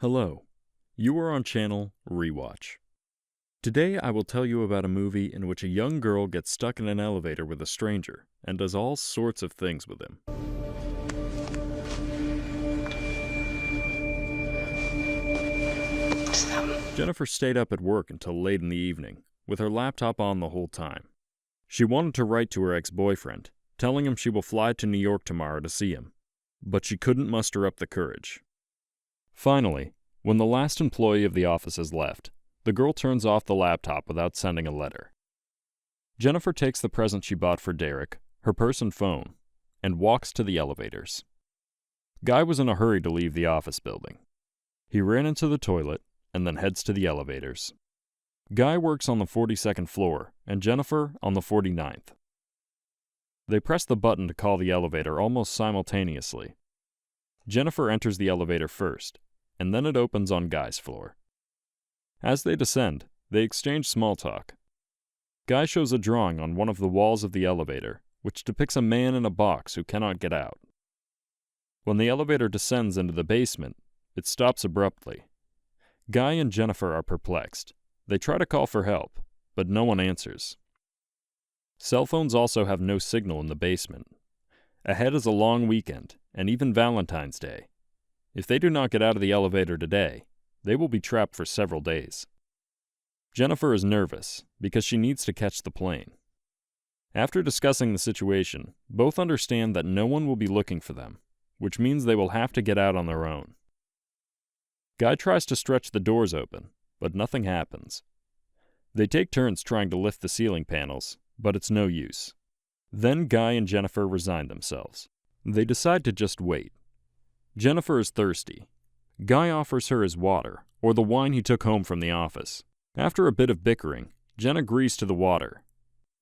Hello, you are on channel Rewatch. Today I will tell you about a movie in which a young girl gets stuck in an elevator with a stranger and does all sorts of things with him. Jennifer stayed up at work until late in the evening, with her laptop on the whole time. She wanted to write to her ex-boyfriend, telling him she will fly to New York tomorrow to see him, but she couldn't muster up the courage. Finally, when the last employee of the office has left, the girl turns off the laptop without sending a letter. Jennifer takes the present she bought for Derek, her purse and phone, and walks to the elevators. Guy was in a hurry to leave the office building. He ran into the toilet and then heads to the elevators. Guy works on the 42nd floor and Jennifer on the 49th. They press the button to call the elevator almost simultaneously. Jennifer enters the elevator first, and then it opens on Guy's floor. As they descend, they exchange small talk. Guy shows a drawing on one of the walls of the elevator, which depicts a man in a box who cannot get out. When the elevator descends into the basement, it stops abruptly. Guy and Jennifer are perplexed. They try to call for help, but no one answers. Cell phones also have no signal in the basement. Ahead is a long weekend, and even Valentine's Day. If they do not get out of the elevator today, they will be trapped for several days. Jennifer is nervous because she needs to catch the plane. After discussing the situation, both understand that no one will be looking for them, which means they will have to get out on their own. Guy tries to stretch the doors open, but nothing happens. They take turns trying to lift the ceiling panels, but it's no use. Then Guy and Jennifer resign themselves. They decide to just wait. Jennifer is thirsty. Guy offers her his water, or the wine he took home from the office. After a bit of bickering, Jen agrees to the water.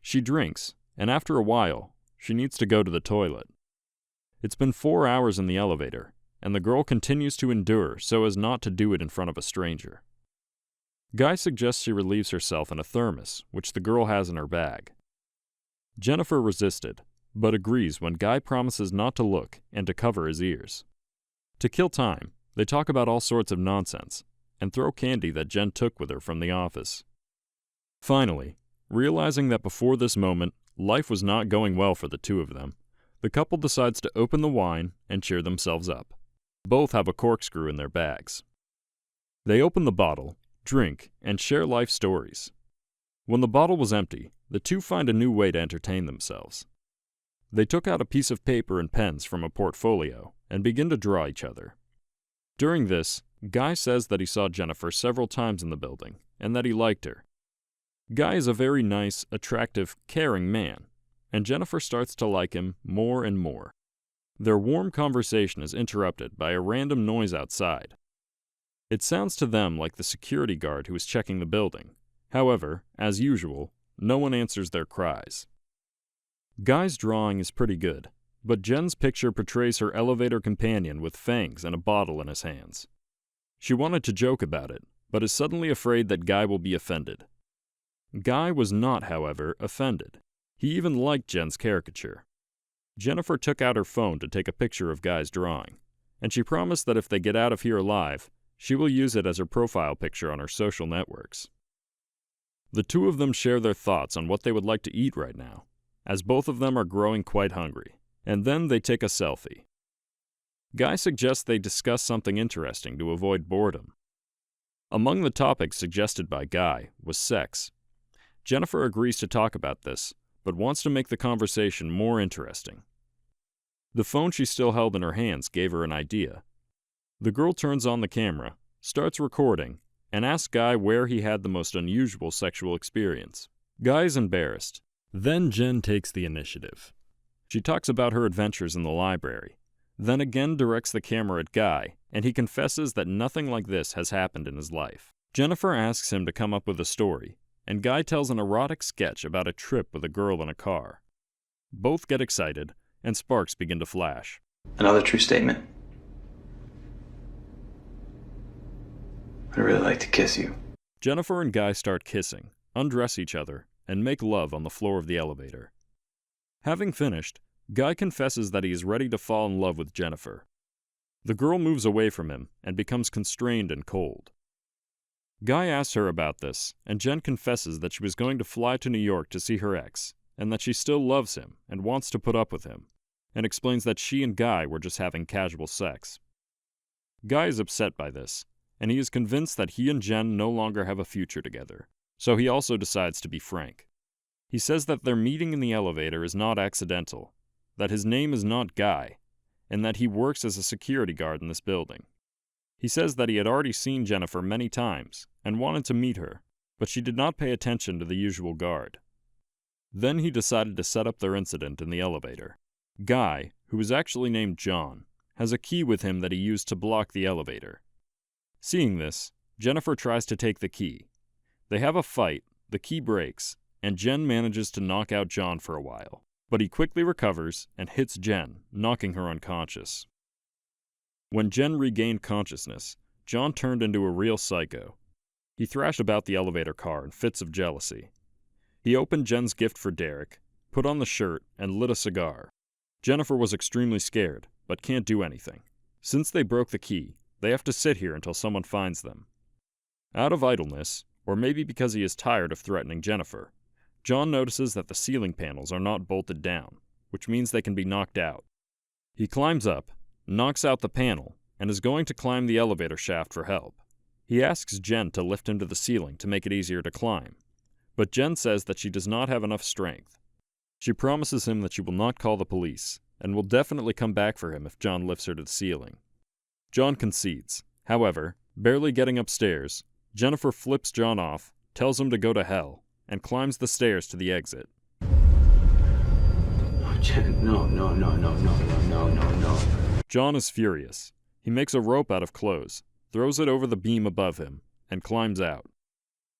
She drinks, and after a while, she needs to go to the toilet. It's been 4 hours in the elevator, and the girl continues to endure so as not to do it in front of a stranger. Guy suggests she relieves herself in a thermos, which the girl has in her bag. Jennifer resisted, but agrees when Guy promises not to look and to cover his ears. To kill time, they talk about all sorts of nonsense, and throw candy that Jen took with her from the office. Finally, realizing that before this moment, life was not going well for the two of them, the couple decides to open the wine and cheer themselves up. Both have a corkscrew in their bags. They open the bottle, drink, and share life stories. When the bottle was empty, the two find a new way to entertain themselves. They took out a piece of paper and pens from a portfolio and begin to draw each other. During this, Guy says that he saw Jennifer several times in the building and that he liked her. Guy is a very nice, attractive, caring man, and Jennifer starts to like him more and more. Their warm conversation is interrupted by a random noise outside. It sounds to them like the security guard who is checking the building. However, as usual, no one answers their cries. Guy's drawing is pretty good, but Jen's picture portrays her elevator companion with fangs and a bottle in his hands. She wanted to joke about it, but is suddenly afraid that Guy will be offended. Guy was not, however, offended. He even liked Jen's caricature. Jennifer took out her phone to take a picture of Guy's drawing, and she promised that if they get out of here alive, she will use it as her profile picture on her social networks. The two of them share their thoughts on what they would like to eat right now, as both of them are growing quite hungry, and then they take a selfie. Guy suggests they discuss something interesting to avoid boredom. Among the topics suggested by Guy was sex. Jennifer agrees to talk about this, but wants to make the conversation more interesting. The phone she still held in her hands gave her an idea. The girl turns on the camera, starts recording, and asks Guy where he had the most unusual sexual experience. Guy is embarrassed. Then Jen takes the initiative. She talks about her adventures in the library, then again directs the camera at Guy, and he confesses that nothing like this has happened in his life. Jennifer asks him to come up with a story, and Guy tells an erotic sketch about a trip with a girl in a car. Both get excited, and sparks begin to flash. Another true statement. I'd really like to kiss you. Jennifer and Guy start kissing, undress each other, and make love on the floor of the elevator. Having finished, Guy confesses that he is ready to fall in love with Jennifer. The girl moves away from him and becomes constrained and cold. Guy asks her about this, and Jen confesses that she was going to fly to New York to see her ex, and that she still loves him and wants to put up with him, and explains that she and Guy were just having casual sex. Guy is upset by this, and he is convinced that he and Jen no longer have a future together, so he also decides to be frank. He says that their meeting in the elevator is not accidental, that his name is not Guy, and that he works as a security guard in this building. He says that he had already seen Jennifer many times and wanted to meet her, but she did not pay attention to the usual guard. Then he decided to set up their incident in the elevator. Guy, who is actually named John, has a key with him that he used to block the elevator. Seeing this, Jennifer tries to take the key. They have a fight, the key breaks, and Jen manages to knock out John for a while, but he quickly recovers and hits Jen, knocking her unconscious. When Jen regained consciousness, John turned into a real psycho. He thrashed about the elevator car in fits of jealousy. He opened Jen's gift for Derek, put on the shirt, and lit a cigar. Jennifer was extremely scared, but can't do anything. Since they broke the key, they have to sit here until someone finds them. Out of idleness, or maybe because he is tired of threatening Jennifer, John notices that the ceiling panels are not bolted down, which means they can be knocked out. He climbs up, knocks out the panel, and is going to climb the elevator shaft for help. He asks Jen to lift him to the ceiling to make it easier to climb, but Jen says that she does not have enough strength. She promises him that she will not call the police, and will definitely come back for him if John lifts her to the ceiling. John concedes. However, barely getting upstairs, Jennifer flips John off, tells him to go to hell, and climbs the stairs to the exit. Oh, Jen, no. John is furious. He makes a rope out of clothes, throws it over the beam above him, and climbs out.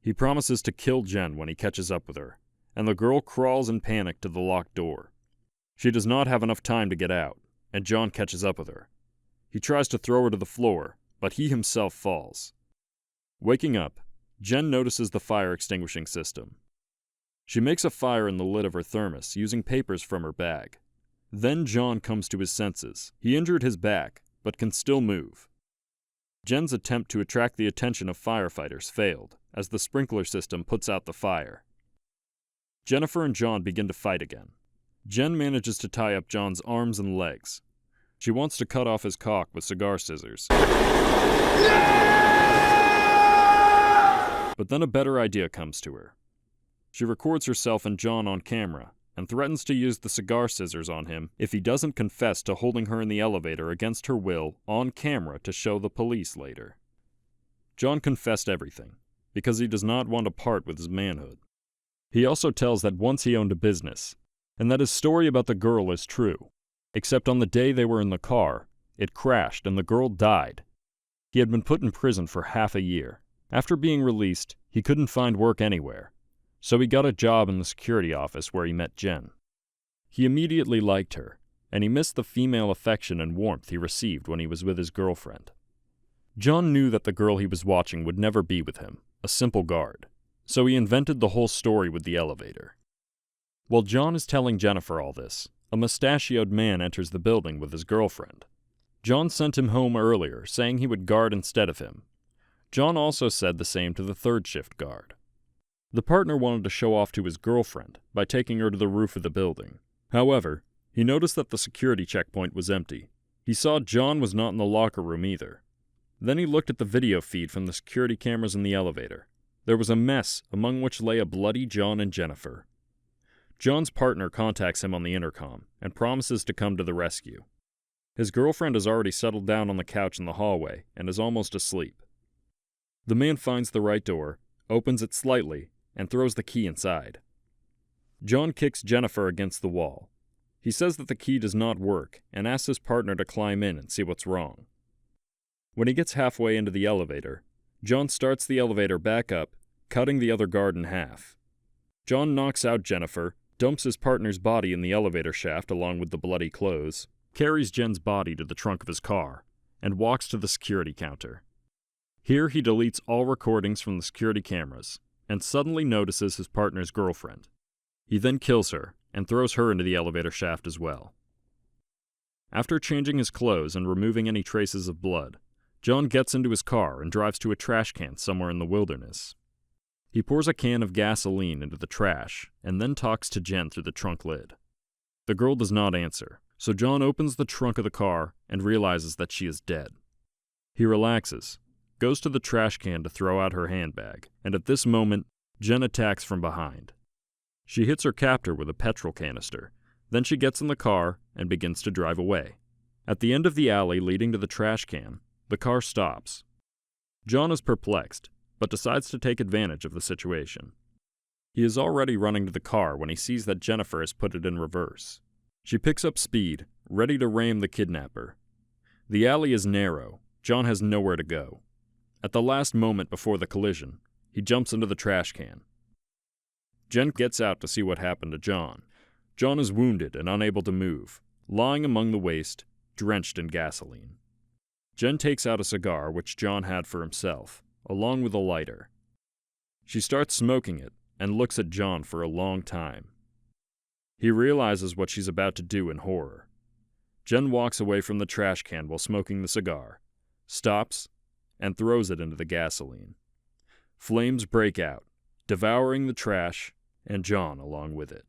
He promises to kill Jen when he catches up with her, and the girl crawls in panic to the locked door. She does not have enough time to get out, and John catches up with her. He tries to throw her to the floor, but he himself falls. Waking up, Jen notices the fire extinguishing system. She makes a fire in the lid of her thermos using papers from her bag. Then John comes to his senses. He injured his back, but can still move. Jen's attempt to attract the attention of firefighters failed, as the sprinkler system puts out the fire. Jennifer and John begin to fight again. Jen manages to tie up John's arms and legs. She wants to cut off his cock with cigar scissors. But then a better idea comes to her. She records herself and John on camera, and threatens to use the cigar scissors on him if he doesn't confess to holding her in the elevator against her will on camera to show the police later. John confessed everything, because he does not want to part with his manhood. He also tells that once he owned a business, and that his story about the girl is true, except on the day they were in the car, it crashed and the girl died. He had been put in prison for half a year. After being released, he couldn't find work anywhere, so he got a job in the security office where he met Jen. He immediately liked her, and he missed the female affection and warmth he received when he was with his girlfriend. John knew that the girl he was watching would never be with him, a simple guard, so he invented the whole story with the elevator. While John is telling Jennifer all this, a mustachioed man enters the building with his girlfriend. John sent him home earlier, saying he would guard instead of him. John also said the same to the third shift guard. The partner wanted to show off to his girlfriend by taking her to the roof of the building. However, he noticed that the security checkpoint was empty. He saw John was not in the locker room either. Then he looked at the video feed from the security cameras in the elevator. There was a mess, among which lay a bloody John and Jennifer. John's partner contacts him on the intercom and promises to come to the rescue. His girlfriend has already settled down on the couch in the hallway and is almost asleep. The man finds the right door, opens it slightly, and throws the key inside. John kicks Jennifer against the wall. He says that the key does not work and asks his partner to climb in and see what's wrong. When he gets halfway into the elevator, John starts the elevator back up, cutting the other guard in half. John knocks out Jennifer, dumps his partner's body in the elevator shaft along with the bloody clothes, carries Jen's body to the trunk of his car, and walks to the security counter. Here he deletes all recordings from the security cameras, and suddenly notices his partner's girlfriend. He then kills her, and throws her into the elevator shaft as well. After changing his clothes and removing any traces of blood, John gets into his car and drives to a trash can somewhere in the wilderness. He pours a can of gasoline into the trash and then talks to Jen through the trunk lid. The girl does not answer, so John opens the trunk of the car and realizes that she is dead. He relaxes, goes to the trash can to throw out her handbag, and at this moment, Jen attacks from behind. She hits her captor with a petrol canister. Then she gets in the car and begins to drive away. At the end of the alley leading to the trash can, the car stops. John is perplexed, but decides to take advantage of the situation. He is already running to the car when he sees that Jennifer has put it in reverse. She picks up speed, ready to ram the kidnapper. The alley is narrow. John has nowhere to go. At the last moment before the collision, he jumps into the trash can. Jen gets out to see what happened to John. John is wounded and unable to move, lying among the waste, drenched in gasoline. Jen takes out a cigar which John had for himself, along with a lighter. She starts smoking it and looks at John for a long time. He realizes what she's about to do in horror. Jen walks away from the trash can while smoking the cigar, stops, and throws it into the gasoline. Flames break out, devouring the trash and John along with it.